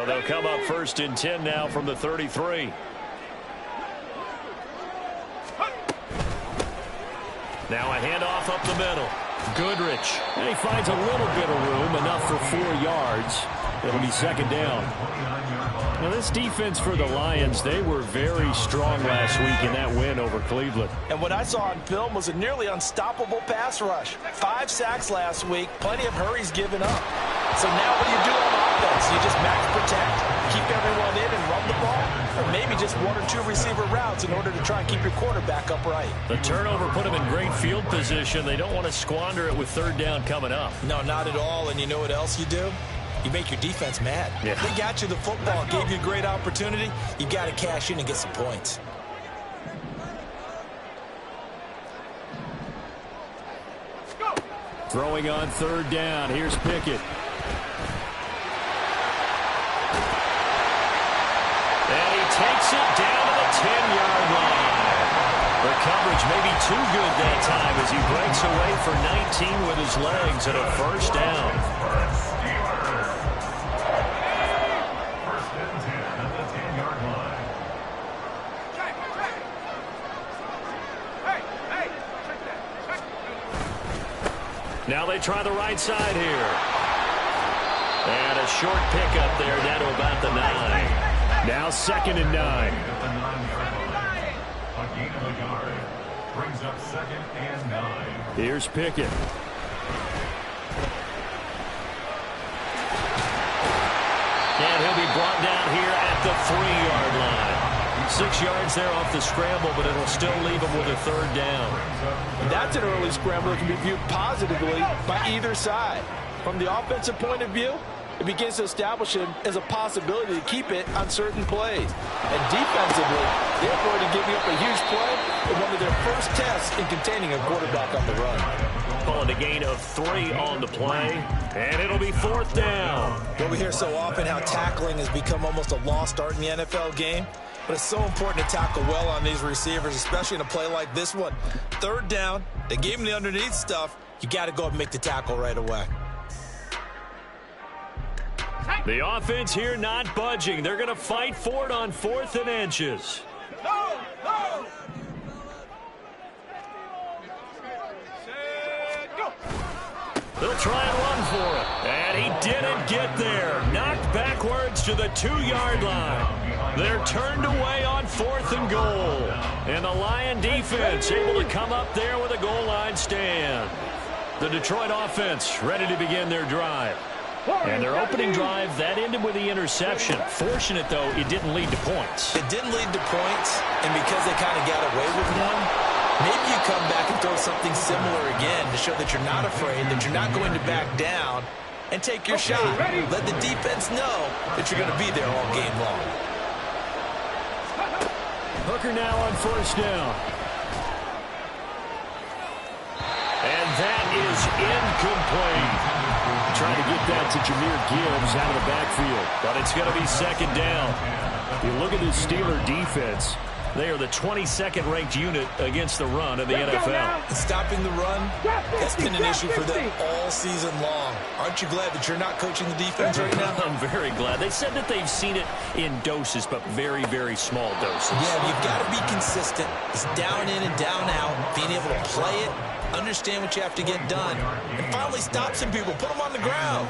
they'll come up 1st and 10 now from the 33. Now a handoff up the middle. Goodrich. And he finds a little bit of room, enough for 4 yards. It'll be 2nd down. Now this defense for the Lions, they were very strong last week in that win over Cleveland. And what I saw on film was a nearly unstoppable pass rush. 5 sacks last week, plenty of hurries given up. So now what do you do on offense? You just max protect, keep everyone in and run the ball? Or maybe just 1 or 2 receiver routes in order to try and keep your quarterback upright. The turnover put them in great field position. They don't want to squander it with 3rd down coming up. No, not at all. And you know what else you do? You make your defense mad. Yeah. They got you the football, gave you a great opportunity. You got to cash in and get some points. Throwing on 3rd down. Here's Pickett. And he takes it down to the 10-yard line. The coverage may be too good that time as he breaks away for 19 with his legs and a 1st down. Now they try the right side here. And a short pickup there down to about the 9. Now 2nd and 9. Brings up 2nd and 9. Here's Pickett. And he'll be brought down here at the 3-yard line. 6 yards there off the scramble, but it'll still leave him with a 3rd down. That's an early scramble that can be viewed positively by either side. From the offensive point of view, it begins to establish him as a possibility to keep it on certain plays. And defensively, they're going to give you up a huge play in one of their first tests in containing a quarterback on the run. Calling a gain of 3 on the play, and it'll be 4th down. Well, we hear so often how tackling has become almost a lost art in the NFL game. But it's so important to tackle well on these receivers, especially in a play like this one. 3rd down, they gave him the underneath stuff. You got to go up and make the tackle right away. The offense here not budging. They're going to fight for it on 4th and inches. They'll try and run for it. And he didn't get there. Knocked backwards to the 2-yard line. They're turned away on 4th and goal. And the Lion defense able to come up there with a goal line stand. The Detroit offense ready to begin their drive. And their opening drive, that ended with the interception. Fortunate, though, it didn't lead to points. It didn't lead to points, and because they kind of got away with one, maybe you come back and throw something similar again to show that you're not afraid, that you're not going to back down, and take your shot. Let the defense know that you're going to be there all game long. Hooker now on 1st down. And that is incomplete. Trying to get that to Jahmyr Gibbs out of the backfield. But it's going to be 2nd down. You look at this Steeler defense. They are the 22nd ranked unit against the run in the NFL. And stopping the run, that's been an issue for them all season long. Aren't you glad that you're not coaching the defense right now? I'm very glad. They said that they've seen it in doses, but very, very small doses. Yeah, you've got to be consistent. It's down in and down out, being able to play it, understand what you have to get done, and finally stop some people, put them on the ground.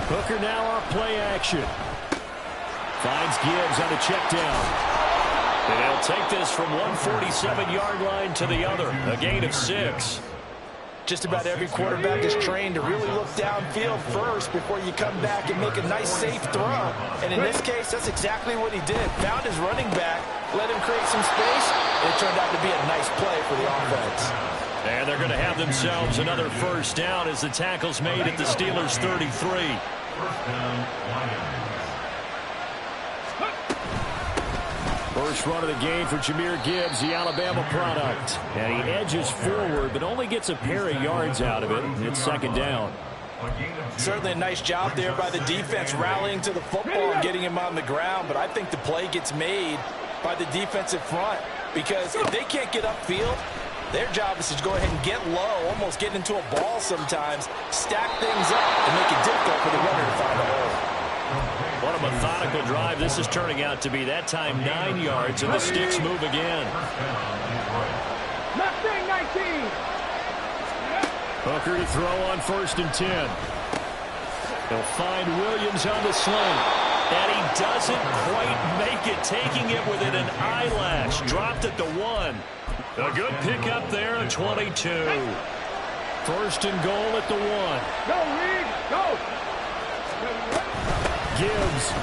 Hooker now off play action. Finds Gibbs on a check down. And he'll take this from 147-yard line to the other. A gain of 6. Just about every quarterback is trained to really look downfield first before you come back and make a nice, safe throw. And in this case, that's exactly what he did. Found his running back, let him create some space, and it turned out to be a nice play for the offense. And they're going to have themselves another 1st down as the tackle's made at the Steelers' 33. First run of the game for Jahmyr Gibbs, the Alabama product. And he edges forward, but only gets a pair of yards out of it. It's 2nd down. Certainly a nice job there by the defense rallying to the football and getting him on the ground. But I think the play gets made by the defensive front. Because if they can't get upfield, Their job is to go ahead and get low, almost get into a ball sometimes, stack things up, and make it difficult for the runner to find a hole. What a methodical drive this is turning out to be. That time 9 yards, and the sticks move again. Left thing, 19. Hooker to throw on 1st and 10. He'll find Williams on the slant. And he doesn't quite make it, taking it within an eyelash. Dropped at the 1. A good pickup there at 22. 1st and goal at the 1. Go, Reed, go. Gibbs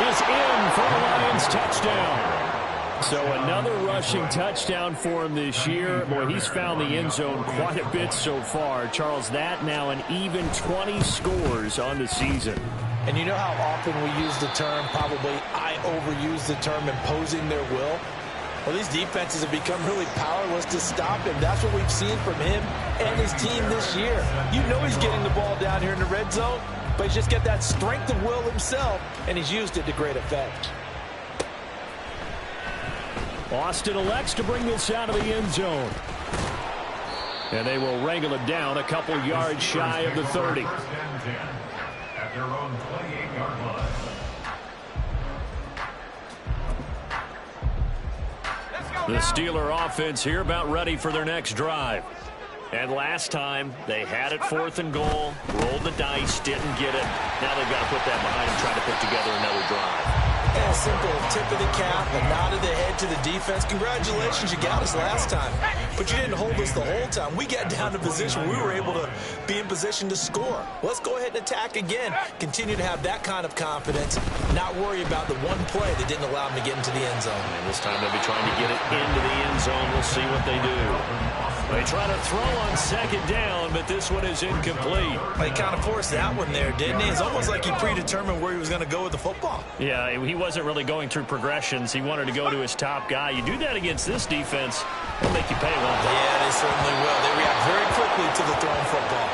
is in for a Lions touchdown. So another rushing touchdown for him this year. Boy, he's found the end zone quite a bit so far. Charles, that now an even 20 scores on the season. And you know how often we use the term, probably I overuse the term, imposing their will? Well, these defenses have become really powerless to stop him. That's what we've seen from him and his team this year. You know he's getting the ball down here in the red zone, but he's just got that strength of will himself, and he's used it to great effect. Austin elects to bring this out of the end zone. And they will wrangle it down a couple yards shy of the 30. At their own 28-yard line. The Steeler offense here about ready for their next drive. And last time, they had it 4th and goal, rolled the dice, didn't get it. Now they've got to put that behind them, trying to put together another drive. And a simple tip of the cap, a nod of the head to the defense. Congratulations, you got us last time. But you didn't hold us the whole time. We got down to position. We were able to be in position to score. Let's go ahead and attack again. Continue to have that kind of confidence. Not worry about the one play that didn't allow them to get into the end zone. And this time they'll be trying to get it into the end zone. We'll see what they do. They try to throw on 2nd down, but this one is incomplete. He kind of forced that one there, didn't he? It's almost like he predetermined where he was going to go with the football. Yeah, he wasn't really going through progressions. He wanted to go to his top guy. You do that against this defense, they'll make you pay, won't they? Yeah, they certainly will. They react very quickly to the thrown football.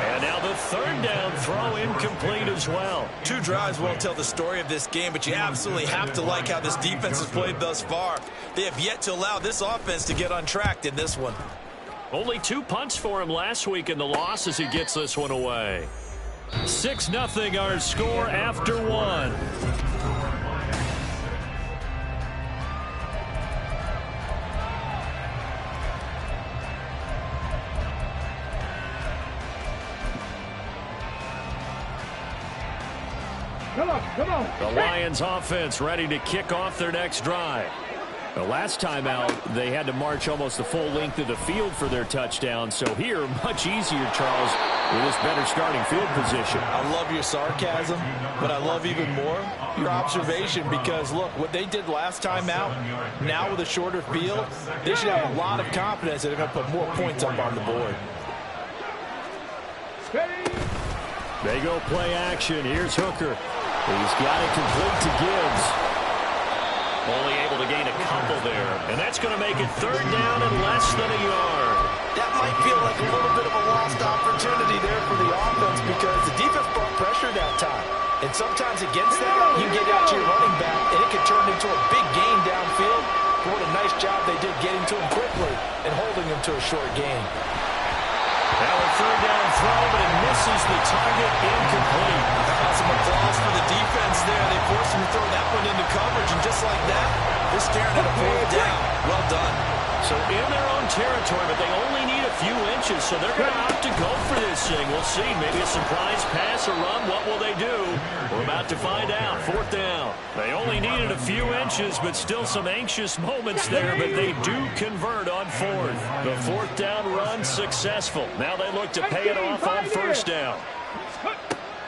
And now the 3rd down throw incomplete as well. 2 drives won't tell the story of this game, but you absolutely have to like how this defense has played thus far. They have yet to allow this offense to get untracked in this one. Only 2 punts for him last week in the loss as he gets this one away. 6-0 our score after 1. Come on. The Lions offense ready to kick off their next drive. The last time out, they had to march almost the full length of the field for their touchdown. So here, much easier, Charles, with this better starting field position. I love your sarcasm, but I love even more your observation because, look, what they did last time out, now with a shorter field, they should have a lot of confidence that they're going to put more points up on the board. They go play action. Here's Hooker. He's got it complete to Gibbs. Only able to gain a couple there. And that's going to make it 3rd down and less than a yard. That might feel like a little bit of a lost opportunity there for the offense because the defense brought pressure that time. And sometimes against that, you get out to your running back, and it could turn into a big gain downfield. But what a nice job they did getting to him quickly and holding him to a short gain. Now a 3rd down throw, but it misses the target, incomplete. Some applause for the defense there. They forced him to throw that one into coverage, and just like that, they're staring at a 4th down. Well done. So in their own territory, but they only need a few inches, so they're going to have to go for this thing. We'll see. Maybe a surprise pass or run. What will they do? We're about to find out. 4th down. They only needed a few inches, but still some anxious moments there, but they do convert on 4th. The 4th down run successful. Now they look to pay it off on 1st down.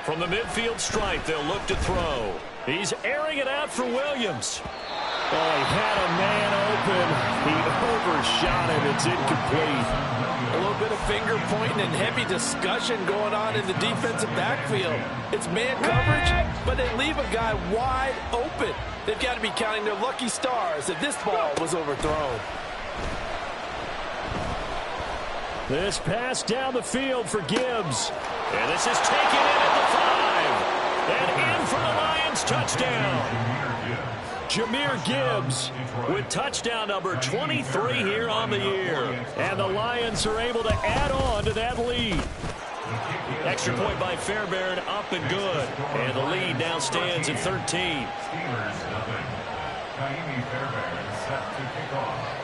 From the midfield stripe, they'll look to throw. He's airing it out for Williams. Oh, he had a man open. He overshot him. It's incomplete. A little bit of finger pointing and heavy discussion going on in the defensive backfield. It's man coverage, but they leave a guy wide open. They've got to be counting their lucky stars that this ball was overthrown. This pass down the field for Gibbs. And this is taken in at the 5. And in for the Lions touchdown. Jahmyr Gibbs with touchdown number 23 here on the year. And the Lions are able to add on to that lead. Extra point by Fairbairn, up and good. And the lead now stands at 13. Steelers nothing. Kaimi Fairbairn set to kick off.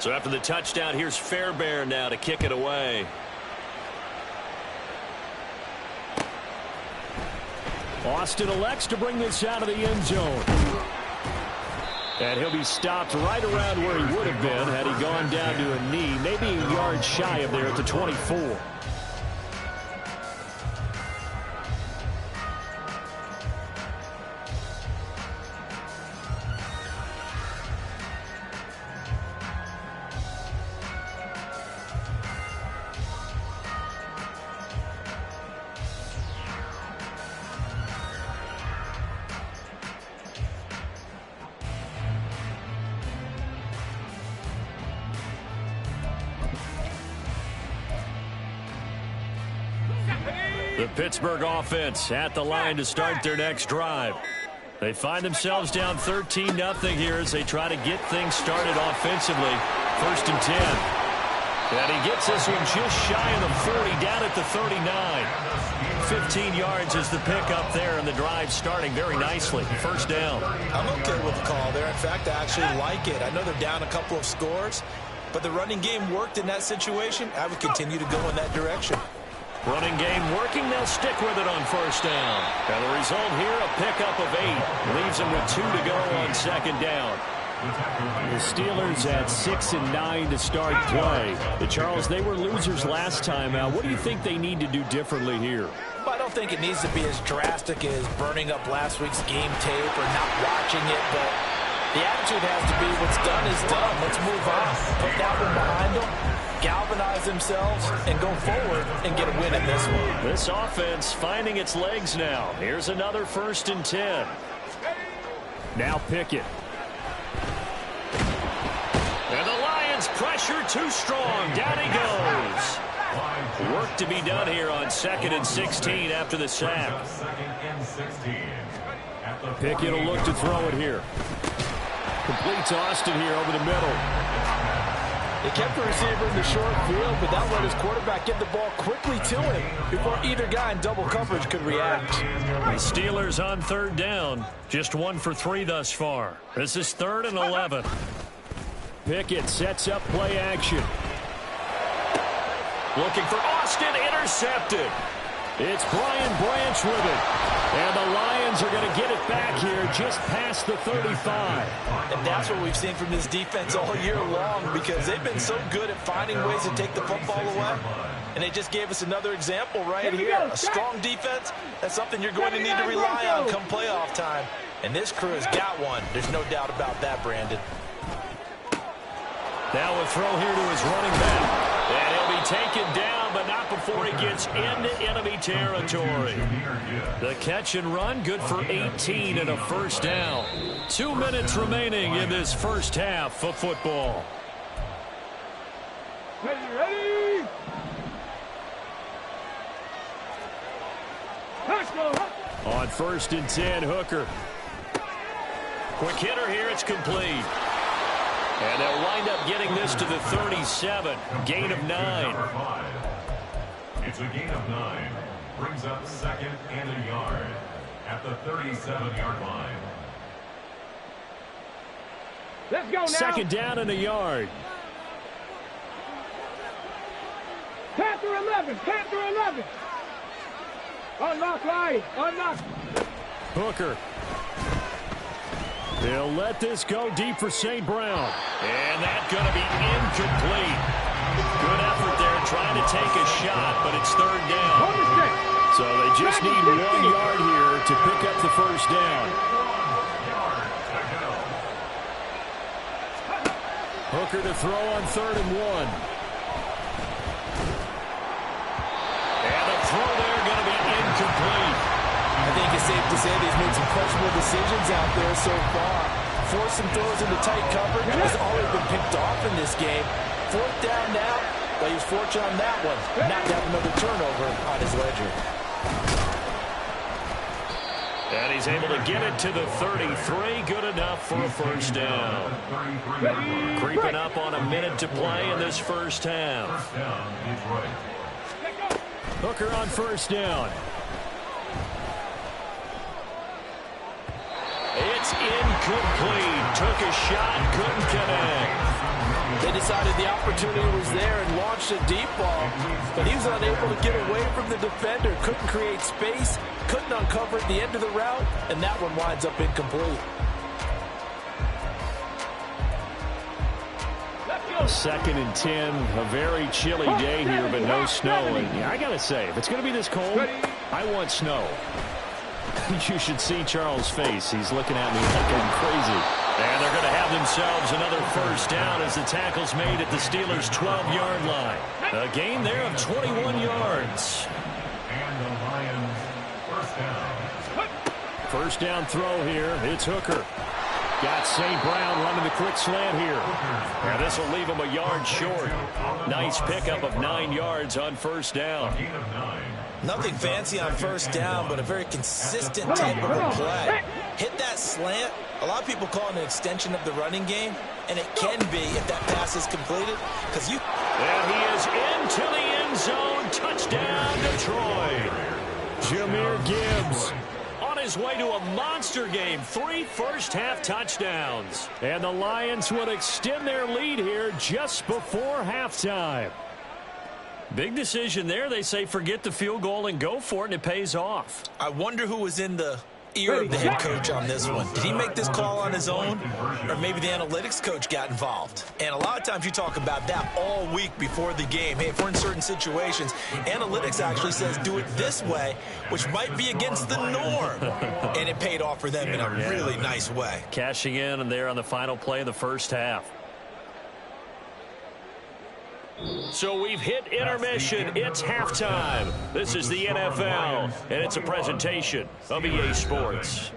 So after the touchdown, here's Fairbairn now to kick it away. Austin elects to bring this out of the end zone. And he'll be stopped right around where he would have been had he gone down to a knee, maybe a yard shy of there at the 24. The Pittsburgh offense at the line to start their next drive. They find themselves down 13-0 here as they try to get things started offensively. 1st and 10. And he gets this one just shy of the 40, down at the 39. 15 yards is the pickup there, and the drive starting very nicely. 1st down. I'm okay with the call there. In fact, I actually like it. I know they're down a couple of scores, but the running game worked in that situation. I would continue to go in that direction. Running game working. They'll stick with it on 1st down. And the result here, a pickup of 8. Leaves them with 2 to go on 2nd down. The Steelers at 6-9 to start play. But Charles, they were losers last time out. What do you think they need to do differently here? Well, I don't think it needs to be as drastic as burning up last week's game tape or not watching it, but the attitude has to be what's done is done. Let's move on. Put that one behind them, galvanize themselves, and go forward and get a win in this one. This offense finding its legs now. Here's another 1st and 10. Now Pickett. And the Lions pressure too strong. Down he goes. Work to be done here on 2nd and 16 after the sack. Pickett will look to throw it here. Completes Austin here over the middle. They kept the receiver in the short field, but that let his quarterback get the ball quickly to him before either guy in double coverage could react. The Steelers on 3rd down. Just 1 for 3 thus far. This is 3rd and 11. Pickett sets up play action. Looking for Austin, intercepted. It's Brian Branch with it. And the Lions are going to get it back here just past the 35. And that's what we've seen from this defense all year long, because they've been so good at finding ways to take the football away. And they just gave us another example right here. A strong defense, that's something you're going to need to rely on come playoff time. And this crew has got one. There's no doubt about that, Brandon. Now a throw here to his running back. And he'll be taken down, but not before he gets into enemy territory. The catch and run, good for 18 and a 1st down. 2 minutes remaining in this 1st half of football. Ready? On 1st and 10, Hooker. Quick hitter here, it's complete. And they'll wind up getting this to the 37. Gain of 9. It's a gain of 9. Brings up 2nd and a yard at the 37-yard line. Let's go now. 2nd down and a yard. Panther 11. Panther 11. Unlock right. Unlock. Hooker. They'll let this go deep for St. Brown. And that's going to be incomplete. Good effort there trying to take a shot, but it's 3rd down. So they just need 1 yard here to pick up the 1st down. Hooker to throw on 3rd and 1. And the throw there going to be safe to say that he's made some questionable decisions out there so far. Forced some throws into tight coverage. Has already been picked off in this game. 4th down now, but he's fortunate on that one. Not to have another turnover on his ledger. And he's able to get it to the 33. Good enough for a first down. Creeping up on a minute to play in this first half. Hooker on first down. It's incomplete. Took a shot, couldn't connect. They decided the opportunity was there and launched a deep ball, but he was unable to get away from the defender. Couldn't create space, couldn't uncover at the end of the route, and that one winds up incomplete. 2nd and 10, a very chilly day here, but no snow. And yeah, I gotta say, if it's gonna be this cold, I want snow. You should see Charles' face. He's looking at me like I'm crazy. And they're going to have themselves another first down as the tackle's made at the Steelers' 12-yard line. A gain there of 21 yards. And the Lions, first down. First down throw here. It's Hooker. Got St. Brown running the quick slant here. And this will leave him a yard short. Nice pickup of 9 yards on first down. Nothing fancy on first down, but a very consistent type of a play. Hit that slant. A lot of people call it an extension of the running game, and it can be if that pass is completed. And he is into the end zone. Touchdown, Detroit. Jahmyr Gibbs on his way to a monster game. 3 first-half touchdowns. And the Lions would extend their lead here just before halftime. Big decision there. They say forget the field goal and go for it, and it pays off. I wonder who was in the ear of the head coach on this one. Did he make this call on his own, or maybe the analytics coach got involved? And a lot of times you talk about that all week before the game. Hey, if we're in certain situations, analytics actually says do it this way, which might be against the norm. And it paid off for them in a really nice way. Cashing in and there on the final play of the first half. So we've hit intermission. It's halftime. This is the NFL, and it's a presentation of EA Sports.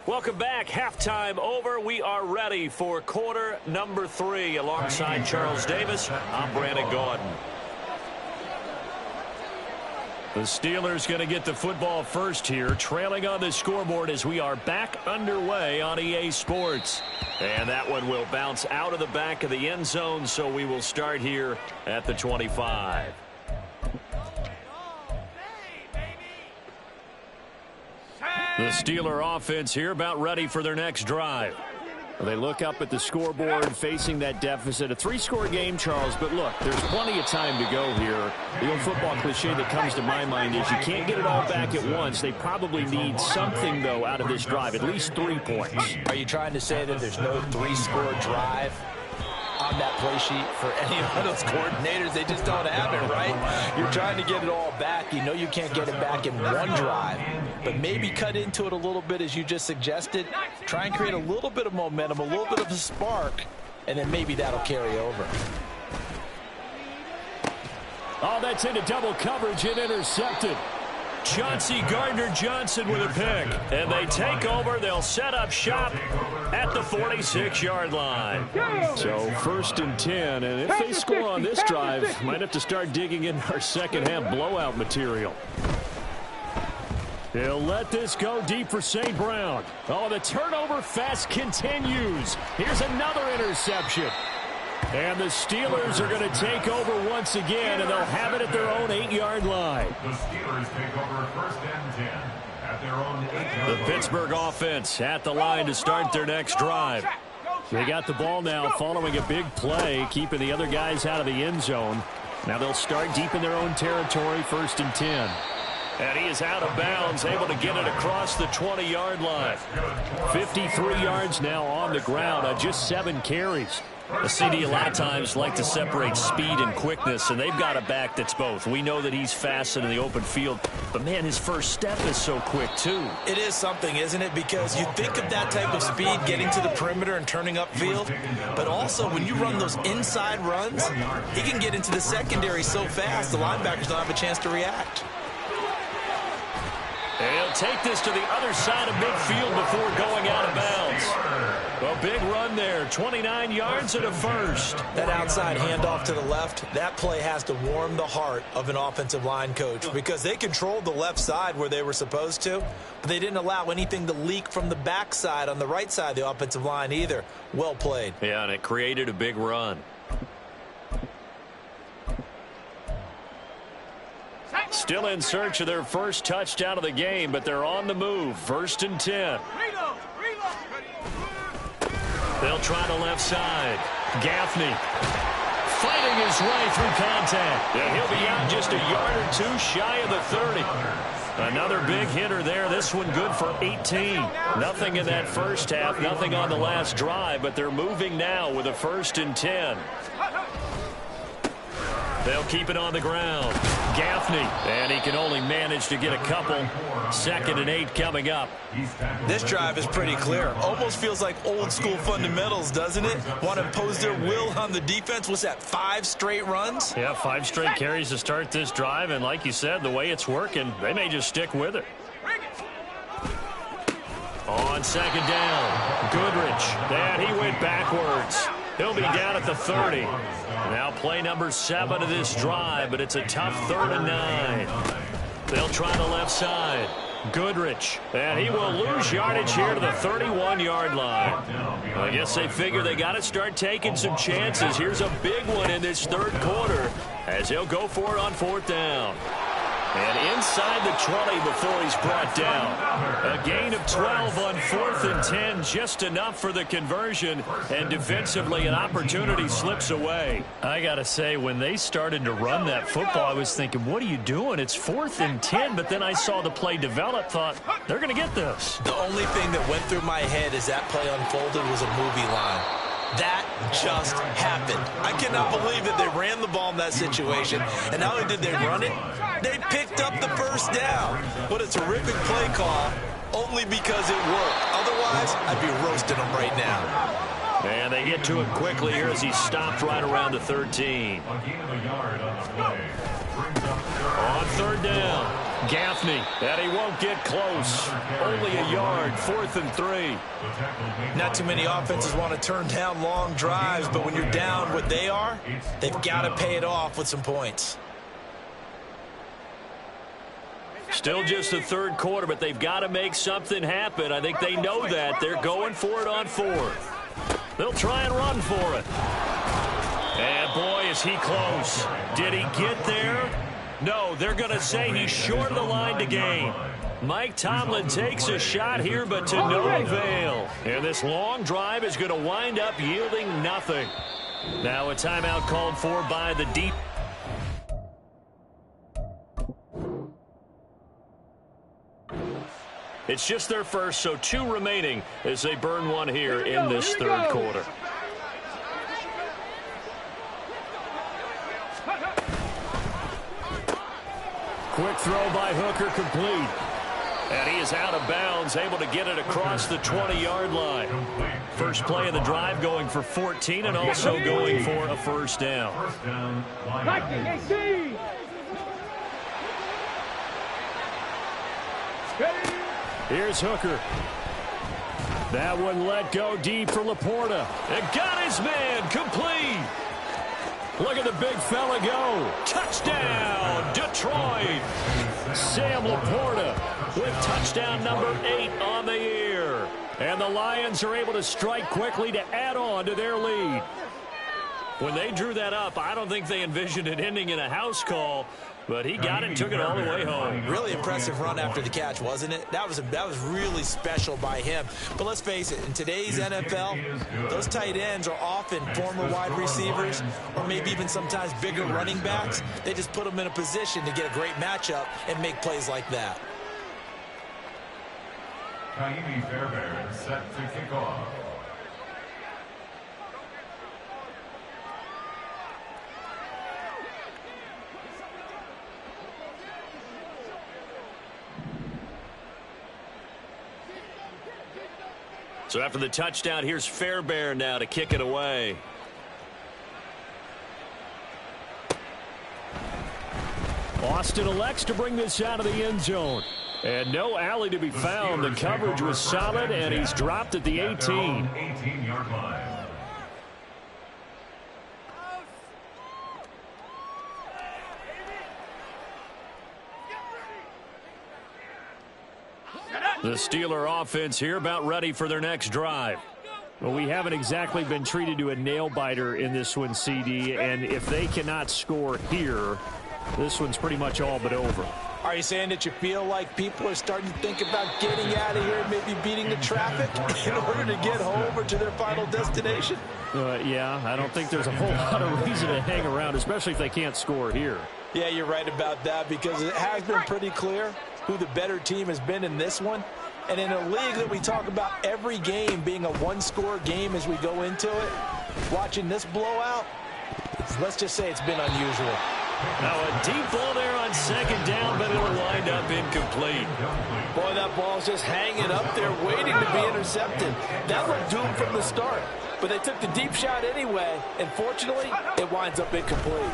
Welcome back. Halftime over. We are ready for quarter number 3. Alongside Charles Davis, I'm Brandon Gaudin. The Steelers going to get the football first here, trailing on the scoreboard as we are back underway on EA Sports. And that one will bounce out of the back of the end zone, so we will start here at the 25. The Steeler offense here about ready for their next drive. They look up at the scoreboard facing that deficit. A 3-score game, Charles, but look, there's plenty of time to go here. The old football cliche that comes to my mind is you can't get it all back at once. They probably need something, though, out of this drive, at least 3 points. Are you trying to say that there's no 3-score drive on that play sheet for any of those coordinators? They just don't have it, right? You're trying to get it all back. You know you can't get it back in one drive, but maybe cut into it a little bit as you just suggested. Try and create a little bit of momentum, a little bit of a spark, and then maybe that'll carry over. Oh, that's into double coverage and intercepted. Chauncey Gardner-Johnson with a pick. And they take over. They'll set up shop at the 46-yard line. So 1st and 10. And if they score on this drive, might have to start digging in our second-half blowout material. He'll let this go deep for St. Brown. Oh, the turnover fest continues. Here's another interception. And the Steelers are going to take over once again, and they'll have it at their own 8-yard line. The Steelers take over 1st and 10 at their own 8-yard line. The Pittsburgh offense at the line to start their next drive. They got the ball now following a big play, keeping the other guys out of the end zone. Now they'll start deep in their own territory, 1st and 10. And he is out of bounds, able to get it across the 20-yard line. 53 yards now on the ground on just 7 carries. The CD a lot of times like to separate speed and quickness, and they've got a back that's both. We know that he's fast in the open field, but, man, his first step is so quick, too. It is something, isn't it? Because you think of that type of speed getting to the perimeter and turning upfield, but also when you run those inside runs, he can get into the secondary so fast the linebackers don't have a chance to react. He'll take this to the other side of midfield before going out of bounds. A big run there, 29 yards and a first. That outside handoff to the left, that play has to warm the heart of an offensive line coach because they controlled the left side where they were supposed to, but they didn't allow anything to leak from the backside on the right side of the offensive line either. Well played. Yeah, and it created a big run. Still in search of their first touchdown of the game, but they're on the move. 1st and 10. They'll try the left side. Gaffney fighting his way through contact. And he'll be out just a yard or two shy of the 30. Another big hitter there. This one good for 18. Nothing in that first half, nothing on the last drive, but they're moving now with a 1st and 10. They'll keep it on the ground. Gaffney, and he can only manage to get a couple. 2nd and 8 coming up. This drive is pretty clear. Almost feels like old school fundamentals, doesn't it? Want to impose their will on the defense. What's that, 5 straight runs? Yeah, 5 straight carries to start this drive, and like you said, the way it's working, they may just stick with it. On 2nd down, Goodrich, and he went backwards. He'll be down at the 30. Now play number 7 of this drive, but it's a tough 3rd and 9. They'll try the left side. Goodrich, and he will lose yardage here to the 31-yard line. I guess they figure they got to start taking some chances. Here's a big one in this 3rd quarter as he'll go for it on 4th down. And inside the 20 before he's brought down. A gain of 12 on 4th and 10, just enough for the conversion. And defensively, an opportunity slips away. I got to say, when they started to run that football, I was thinking, what are you doing? It's 4th and 10, but then I saw the play develop, thought, they're going to get this. The only thing that went through my head as that play unfolded was a movie line. That just happened. I cannot believe that they ran the ball in that situation. And not only did they run it, they picked up the first down. What a terrific play call, only because it worked. Otherwise, I'd be roasting them right now. And they get to it quickly here as he stopped right around the 13. On 3rd down, Gaffney, and he won't get close. Only a yard, 4th and 3. Not too many offenses want to turn down long drives, but when you're down what they are, they've got to pay it off with some points. Still just the 3rd quarter, but they've got to make something happen. I think they know that. They're going for it on 4th. They'll try and run for it. And boy, is he close. Did he get there? No, they're going to say he's short of the line to gain. Mike Tomlin takes a shot here, but to no avail. And this long drive is going to wind up yielding nothing. Now a timeout called for by the deep. It's just their first, so 2 remaining as they burn one here in this 3rd quarter. Quick throw by Hooker, complete. And he is out of bounds, able to get it across the 20-yard line. First play of the drive going for 14 and also going for a 1st down. Here's Hooker. That one let go deep for Laporta. And got his man, complete. Look at the big fella go. Touchdown, Detroit. Sam Laporta with touchdown number 8 on the year. And the Lions are able to strike quickly to add on to their lead. When they drew that up, I don't think they envisioned it ending in a house call, but he got it and took it all the way home. Really impressive run after the catch, wasn't it? That was really special by him. But let's face it, in today's NFL, those tight ends are often former wide receivers or maybe even sometimes bigger running backs. They just put them in a position to get a great matchup and make plays like that. Kaimi Fairbairn set to kick off. So after the touchdown, here's Fairbairn now to kick it away. Austin elects to bring this out of the end zone. And no alley to be found. The coverage was solid, and he's dropped at the 18. 18-yard line. The Steeler offense here about ready for their next drive. Well, we haven't exactly been treated to a nail-biter in this one, CD, and if they cannot score here, this one's pretty much all but over. Are you saying that you feel like people are starting to think about getting out of here and maybe beating the traffic in order to get home or to their final destination? Yeah, I don't think there's a whole lot of reason to hang around, especially if they can't score here. Yeah, you're right about that, because it has been pretty clear who the better team has been in this one. And in a league that we talk about every game being a one-score game as we go into it, watching this blowout, let's just say it's been unusual. Now a deep ball there on second down, but it'll wind up incomplete. Boy, that ball's just hanging up there waiting to be intercepted. That looked doomed from the start, but they took the deep shot anyway, and fortunately, it winds up incomplete.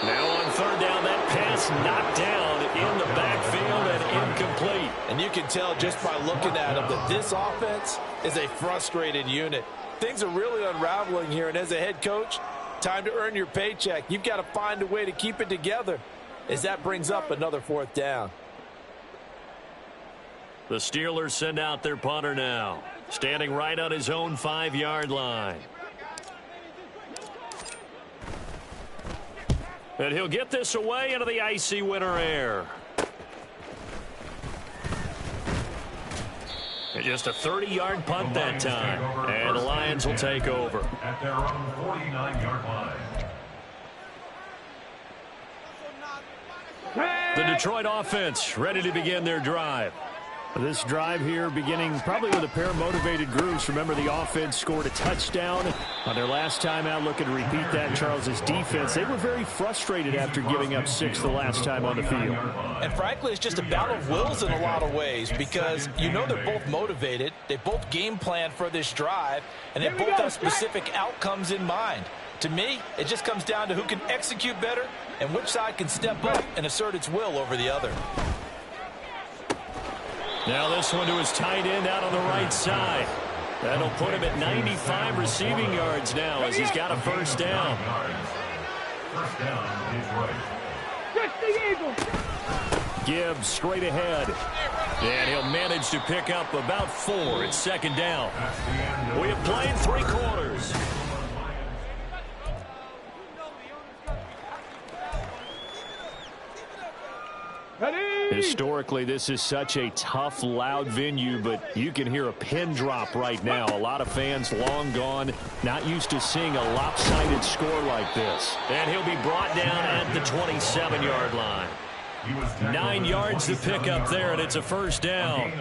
Now on third down, that pass knocked down in the backfield and incomplete. And you can tell just by looking at them that this offense is a frustrated unit. Things are really unraveling here, and as a head coach, time to earn your paycheck. You've got to find a way to keep it together as that brings up another fourth down. The Steelers send out their punter now, standing right on his own 5-yard line. And he'll get this away into the icy winter air. And just a 30-yard punt that time. And the Lions will take over. At their own 49-yard line. The Detroit offense ready to begin their drive. This drive here beginning probably with a pair of motivated groups. Remember, the offense scored a touchdown on their last time out. Looking to repeat that. Charles's defense, they were very frustrated after giving up 6 the last time on the field. And frankly, it's just a battle of wills in a lot of ways, because you know they're both motivated. They both game plan for this drive, and they both have specific outcomes in mind. To me, it just comes down to who can execute better and which side can step up and assert its will over the other. Now this one to his tight end out on the right side. That'll put him at 95 receiving yards now as he's got a first down. First down, Detroit. Just the Eagles. Gibbs straight ahead. And he'll manage to pick up about 4 at second down. We have played 3 quarters. Historically, this is such a tough, loud venue, but you can hear a pin drop right now. A lot of fans long gone, not used to seeing a lopsided score like this. And he'll be brought down at the 27-yard line. 9 yards to pick up there, and it's a first down.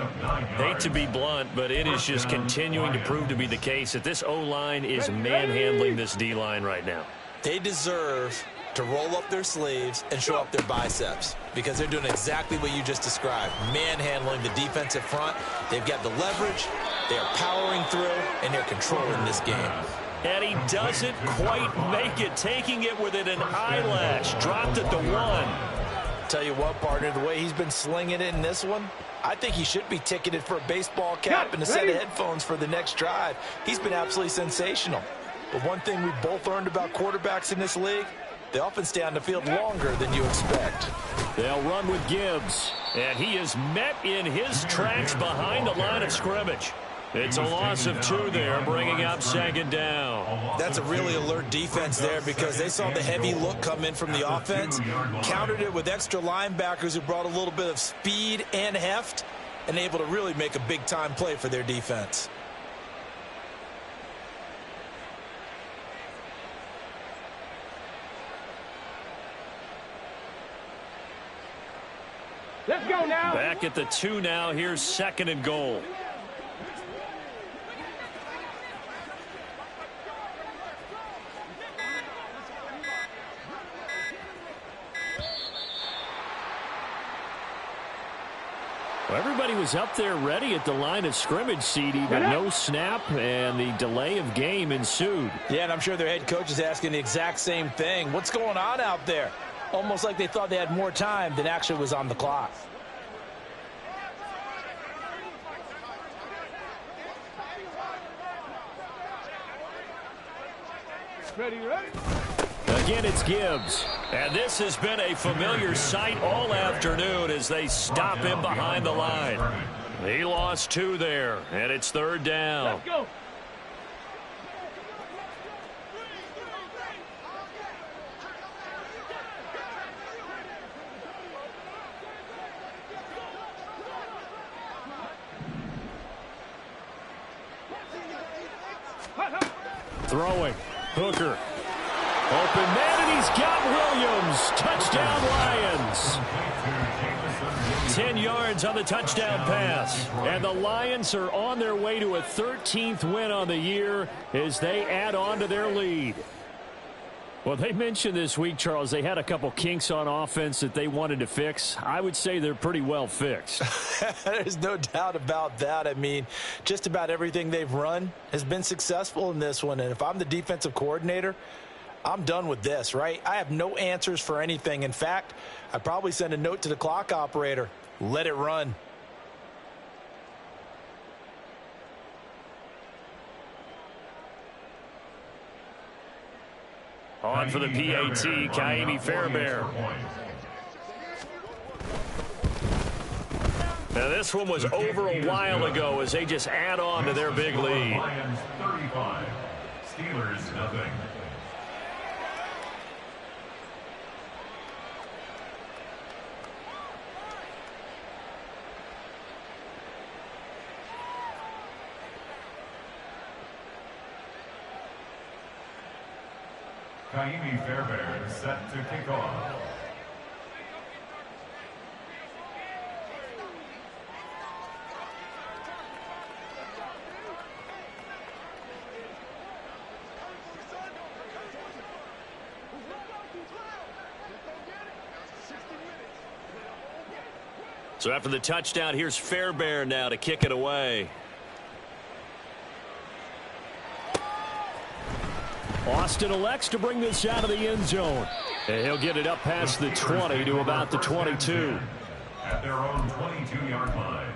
Hate to be blunt, but it is just continuing to prove to be the case that this O-line is manhandling this D-line right now. They deserve to roll up their sleeves and show up their biceps, because they're doing exactly what you just described, manhandling the defensive front. They've got the leverage, they're powering through, and they're controlling this game. And he doesn't quite make it, taking it within an eyelash, dropped at the 1. Tell you what, partner, the way he's been slinging it in this one, I think he should be ticketed for a baseball cap and a set of headphones for the next drive. He's been absolutely sensational. But one thing we've both learned about quarterbacks in this league, they often stay on the field longer than you expect. They'll run with Gibbs, and he is met in his tracks behind the line of scrimmage. It's a loss of 2 there, bringing up second down. That's a really alert defense there, because they saw the heavy look come in from the offense, countered it with extra linebackers who brought a little bit of speed and heft, and able to really make a big-time play for their defense. Let's go now. Back at the 2 now. Here's second and goal. Well, everybody was up there ready at the line of scrimmage, CD, but no snap, and the delay of game ensued. Yeah, and I'm sure their head coach is asking the exact same thing. What's going on out there? Almost like they thought they had more time than actually was on the clock. Ready? Again, it's Gibbs. And this has been a familiar sight all afternoon as they stop him behind the line. He lost 2 there, and it's 3rd down. Let's go. Throwing. Hooker. Open man, and he's got Williams. Touchdown, Lions. 10 yards on the touchdown pass. And the Lions are on their way to a 13th win on the year as they add on to their lead. Well, they mentioned this week, Charles, they had a couple kinks on offense that they wanted to fix. I would say they're pretty well fixed. There's no doubt about that. I mean, just about everything they've run has been successful in this one. And if I'm the defensive coordinator, I'm done with this, right? I have no answers for anything. In fact, I'd probably send a note to the clock operator. Let it run. On for the PAT, Ka'imi Fairbairn. Now this one was over a while ago as they just add on to their big lead. Lions 35, Steelers nothing. Ka'imi Fairbairn set to kick off. So after the touchdown, here's Fairbairn now to kick it away. Austin elects to bring this out of the end zone. And he'll get it up past the 20 to about the 22. At their own 22-yard line.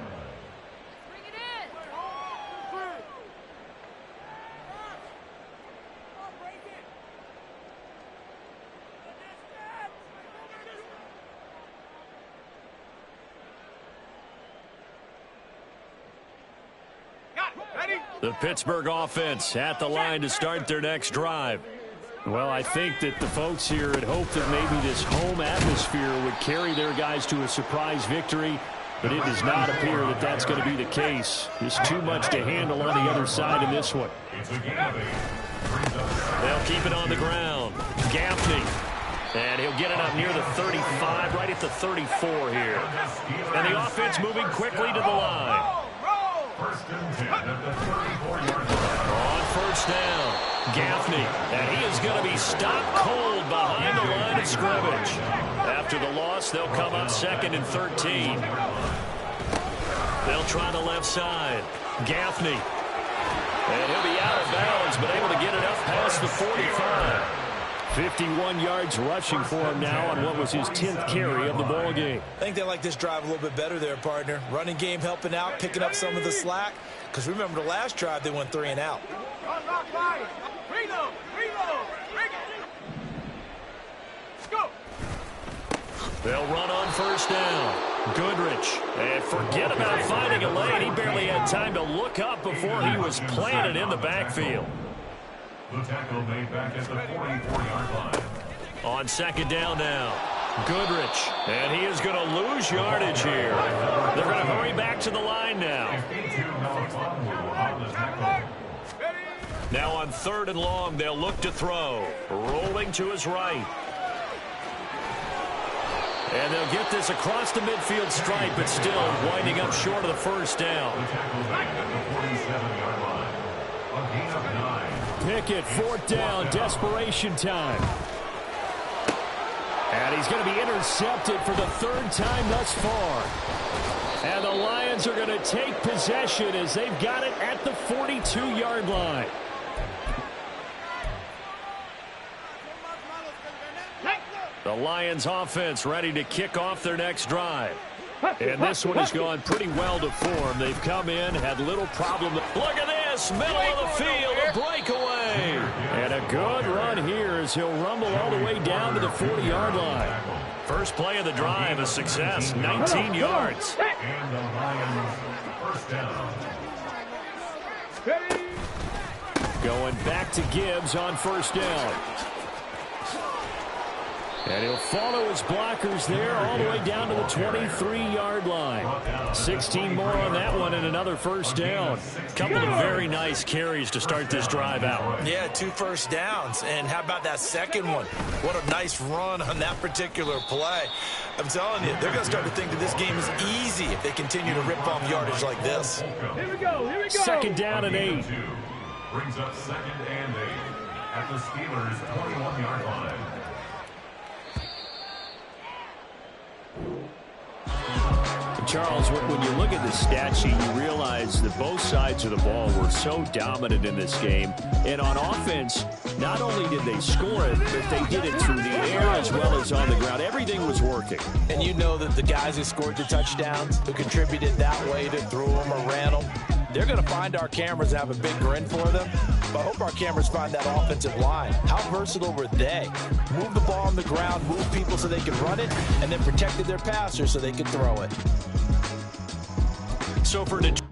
The Pittsburgh offense at the line to start their next drive. Well, I think that the folks here had hoped that maybe this home atmosphere would carry their guys to a surprise victory, but it does not appear that that's going to be the case. There's too much to handle on the other side in this one. They'll keep it on the ground. Gaffney. And he'll get it up near the 35, right at the 34 here. And the offense moving quickly to the line. First and 10 at the 34-yard line. On first down, Gaffney, and he is going to be stopped cold behind the line of scrimmage. After the loss, they'll come up 2nd and 13. They'll try the left side. Gaffney, and he'll be out of bounds, but able to get it up past the 45. 51 yards rushing for him now on what was his 10th carry of the ball game. I think they like this drive a little bit better there, partner. Running game helping out, picking up some of the slack. Because remember the last drive, they went 3 and out. Reload. Go. They'll run on first down. Goodrich. And forget about finding a lane. He barely had time to look up before he was planted in the backfield. The tackle made back at the 44-yard line. On second down now. Goodrich. And he is going to lose yardage here. They're going to hurry back to the line now. Now on 3rd and long, they'll look to throw. Rolling to his right. And they'll get this across the midfield stripe, but still winding up short of the first down. The tackle made at the 47-yard line. A gain of 9. Pickett, 4th down, desperation time. And he's going to be intercepted for the third time thus far. And the Lions are going to take possession as they've got it at the 42-yard line. The Lions offense ready to kick off their next drive. And this one has gone pretty well to form. They've come in, had little problem. Look at this, middle of the field, a breakaway. And a good run here as he'll rumble all the way down to the 40-yard line. First play of the drive, a success, 19 yards. And the Lions first down. Going back to Gibbs on first down. And he'll follow his blockers there all the way down to the 23-yard line. 16 more on that one and another first down. Couple of very nice carries to start this drive out. Yeah, 2 first downs. And how about that second one? What a nice run on that particular play. I'm telling you, they're going to start to think that this game is easy if they continue to rip off yardage like this. Here we go. Here we go. Second down and 8. Brings up second and 8 at the Steelers' 21-yard line. Charles, when you look at the stat sheet, you realize that both sides of the ball were so dominant in this game. And on offense, not only did they score it, but they did it through the air as well as on the ground. Everything was working. And you know that the guys who scored the touchdowns, who contributed that way to threw them or ran them, they're going to find our cameras and have a big grin for them. But I hope our cameras find that offensive line. How versatile were they? Move the ball on the ground, move people so they could run it, and then protected their passers so they could throw it. So for Detroit.